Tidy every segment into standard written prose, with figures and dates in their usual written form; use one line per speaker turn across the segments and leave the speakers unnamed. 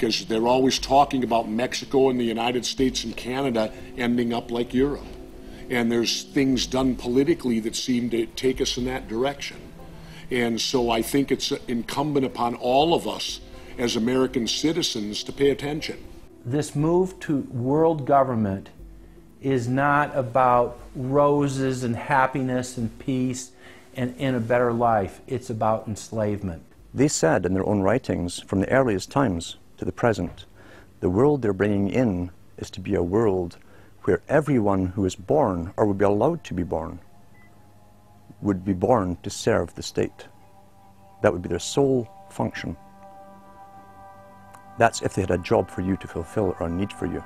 because they're always talking about Mexico and the United States and Canada ending up like Europe. And there's things done politically that seem to take us in that direction. And so I think it's incumbent upon all of us as American citizens to pay attention.
This move to world government is not about roses and happiness and peace and in a better life. It's about enslavement.
They said in their own writings, from the earliest times to the present, the world they're bringing in is to be a world where everyone who is born, or would be allowed to be born, would be born to serve the state. That would be their sole function. That's if they had a job for you to fulfill or a need for you.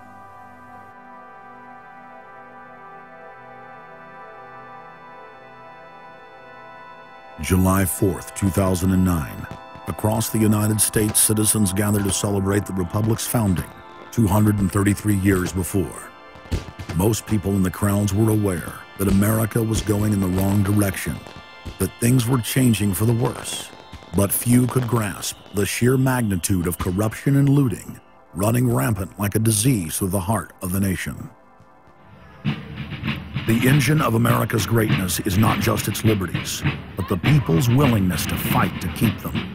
July 4th, 2009. Across the United States, citizens gathered to celebrate the Republic's founding 233 years before. Most people in the crowds were aware that America was going in the wrong direction, that things were changing for the worse. But few could grasp the sheer magnitude of corruption and looting running rampant like a disease through the heart of the nation. The engine of America's greatness is not just its liberties, but the people's willingness to fight to keep them.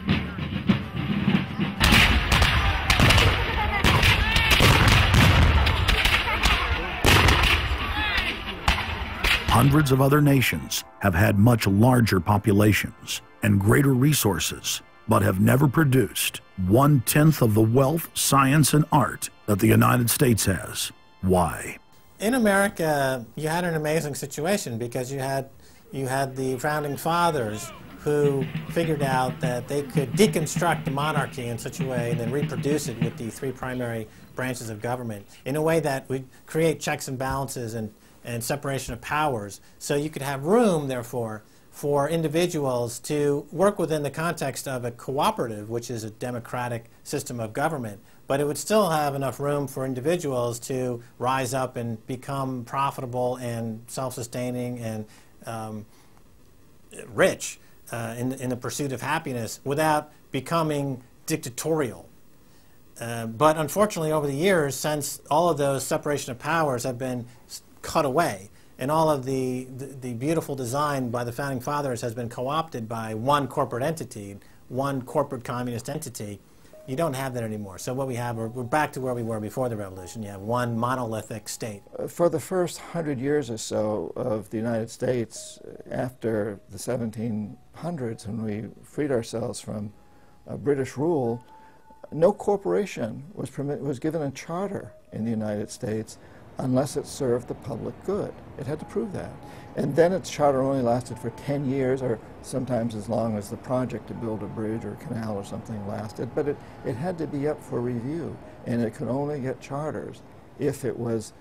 Hundreds of other nations have had much larger populations and greater resources, but have never produced 1/10 of the wealth, science, and art that the United States has. Why?
In America, you had an amazing situation because you had the founding fathers who figured out that they could deconstruct the monarchy in such a way and then reproduce it with the three primary branches of government in a way that would create checks and balances and separation of powers. So you could have room, therefore, for individuals to work within the context of a cooperative, which is a democratic system of government, but it would still have enough room for individuals to rise up and become profitable and self-sustaining and rich in the pursuit of happiness without becoming dictatorial. But unfortunately, over the years, since all of those separation of powers have been cut away, and all of the beautiful design by the founding fathers has been co-opted by one corporate entity, one corporate communist entity, you don't have that anymore. So what we have, we're back to where we were before the revolution. You have one monolithic state.
For the first 100 years or so of the United States, after the 1700s, when we freed ourselves from British rule, no corporation was given a charter in the United States unless it served the public good. It had to prove that. And then its charter only lasted for 10 years, or sometimes as long as the project to build a bridge or a canal or something lasted. But it had to be up for review, and it could only get charters if it was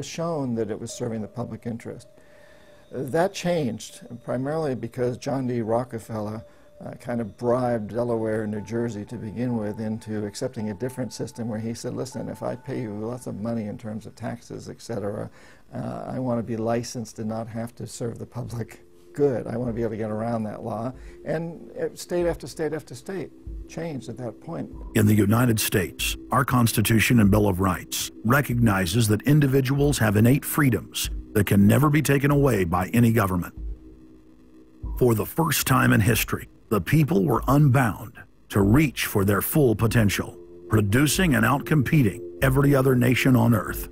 shown that it was serving the public interest. That changed, primarily because John D. Rockefeller kind of bribed Delaware and New Jersey to begin with into accepting a different system where he said, listen, if I pay you lots of money in terms of taxes, etc., I want to be licensed and not have to serve the public good. I want to be able to get around that law. And state after state after state changed at that point.
In the United States, our Constitution and Bill of Rights recognizes that individuals have innate freedoms that can never be taken away by any government. For the first time in history, the people were unbound to reach for their full potential, producing and outcompeting every other nation on earth.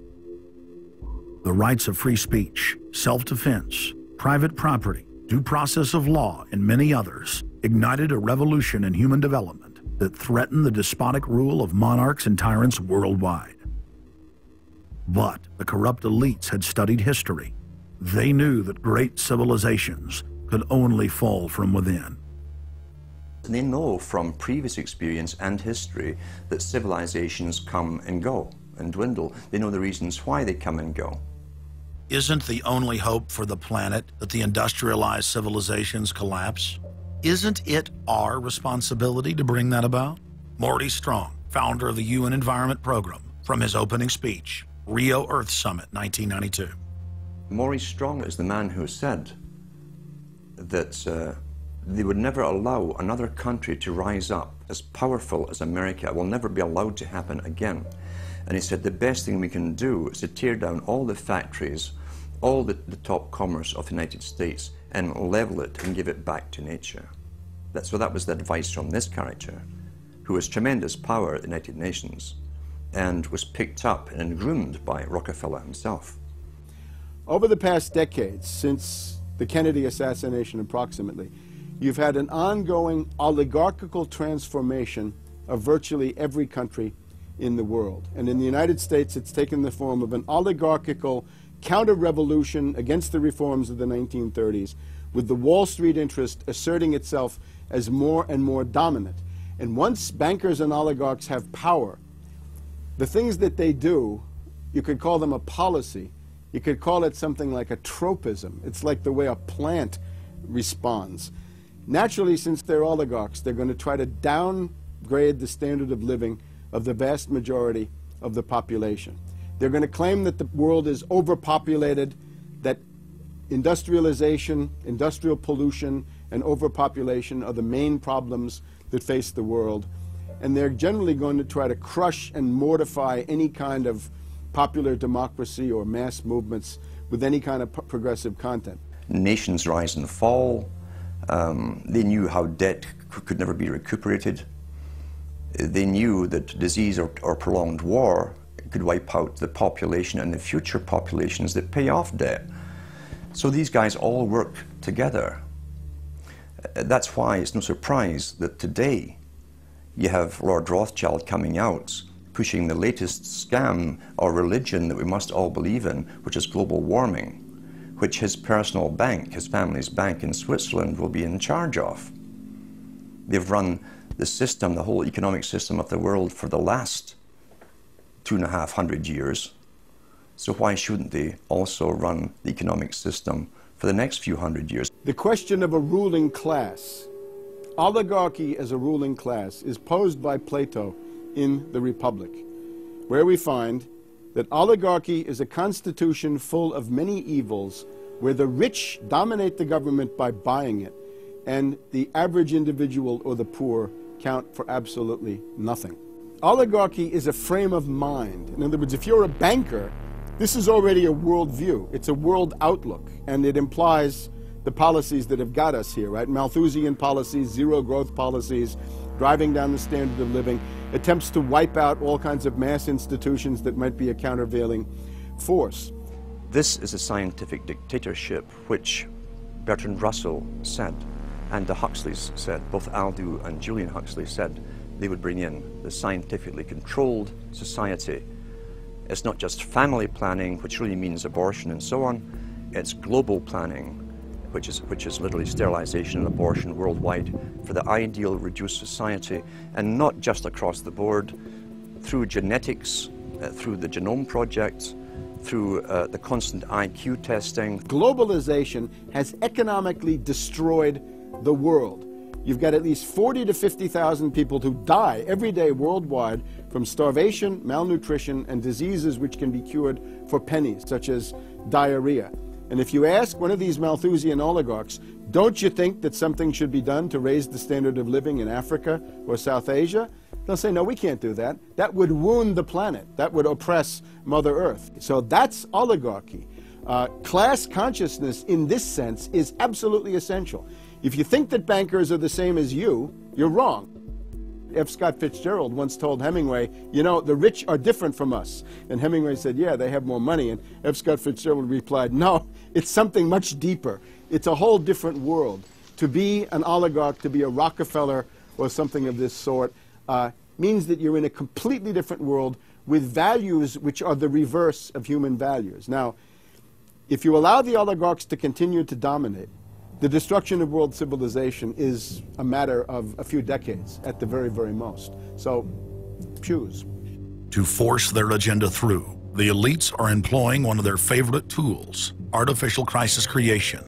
The rights of free speech, self-defense, private property, due process of law, and many others ignited a revolution in human development that threatened the despotic rule of monarchs and tyrants worldwide. But the corrupt elites had studied history. They knew that great civilizations could only fall from within.
They know from previous experience and history that civilizations come and go and dwindle. They know the reasons why they come and go.
Isn't the only hope for the planet that the industrialized civilizations collapse? Isn't it our responsibility to bring that about? Morty Strong, founder of the UN Environment Program, from his opening speech, Rio Earth Summit, 1992.
Morty Strong is the man who said that they would never allow another country to rise up as powerful as America. It will never be allowed to happen again. And he said the best thing we can do is to tear down all the factories, all the top commerce of the United States, and level it and give it back to nature. So that was the advice from this character, who has tremendous power at the United Nations and was picked up and groomed by Rockefeller himself.
Over the past decades, since the Kennedy assassination approximately, you've had an ongoing oligarchical transformation of virtually every country in the world. And in the United States, it's taken the form of an oligarchical counter-revolution against the reforms of the 1930s, with the Wall Street interest asserting itself as more and more dominant. And once bankers and oligarchs have power, the things that they do, you could call them a policy. You could call it something like a tropism. It's like the way a plant responds. Naturally, since they're oligarchs, they're going to try to downgrade the standard of living of the vast majority of the population. They're going to claim that the world is overpopulated, that industrialization, industrial pollution, and overpopulation are the main problems that face the world. And they're generally going to try to crush and mortify any kind of popular democracy or mass movements with any kind of progressive content.
Nations rise and fall. They knew how debt could never be recuperated. They knew that disease or prolonged war could wipe out the population and the future populations that pay off debt. So these guys all work together. That's why it's no surprise that today you have Lord Rothschild coming out pushing the latest scam or religion that we must all believe in, which is global warming, which his personal bank, his family's bank in Switzerland, will be in charge of. They've run the system, the whole economic system of the world for the last 250 years. So why shouldn't they also run the economic system for the next few hundred years?
The question of a ruling class, oligarchy as a ruling class, is posed by Plato in the Republic, where we find that oligarchy is a constitution full of many evils, where the rich dominate the government by buying it, and the average individual or the poor count for absolutely nothing. Oligarchy is a frame of mind. In other words, if you're a banker, this is already a world view. It's a world outlook, and it implies the policies that have got us here, right? Malthusian policies, zero growth policies, driving down the standard of living, attempts to wipe out all kinds of mass institutions that might be a countervailing force.
This is a scientific dictatorship, which Bertrand Russell said, and the Huxleys said, both Aldous and Julian Huxley said they would bring in the scientifically controlled society. It's not just family planning, which really means abortion and so on. It's global planning, which is literally sterilization and abortion worldwide for the ideal reduced society, and not just across the board, through genetics, through the Genome Project, through the constant IQ testing.
Globalization has economically destroyed the world. You've got at least 40 to 50,000 people who die every day worldwide from starvation, malnutrition, and diseases which can be cured for pennies, such as diarrhea. And if you ask one of these Malthusian oligarchs, don't you think that something should be done to raise the standard of living in Africa or South Asia? They'll say, no, we can't do that. That would wound the planet. That would oppress Mother Earth. So that's oligarchy. Class consciousness in this sense is absolutely essential. If you think that bankers are the same as you, you're wrong. F. Scott Fitzgerald once told Hemingway, you know, the rich are different from us. And Hemingway said, yeah, they have more money. And F. Scott Fitzgerald replied, no, it's something much deeper. It's a whole different world. To be an oligarch, to be a Rockefeller or something of this sort, means that you're in a completely different world with values which are the reverse of human values. Now, if you allow the oligarchs to continue to dominate, the destruction of world civilization is a matter of a few decades at the very, very most. So, choose.
To force their agenda through, the elites are employing one of their favorite tools, artificial crisis creation.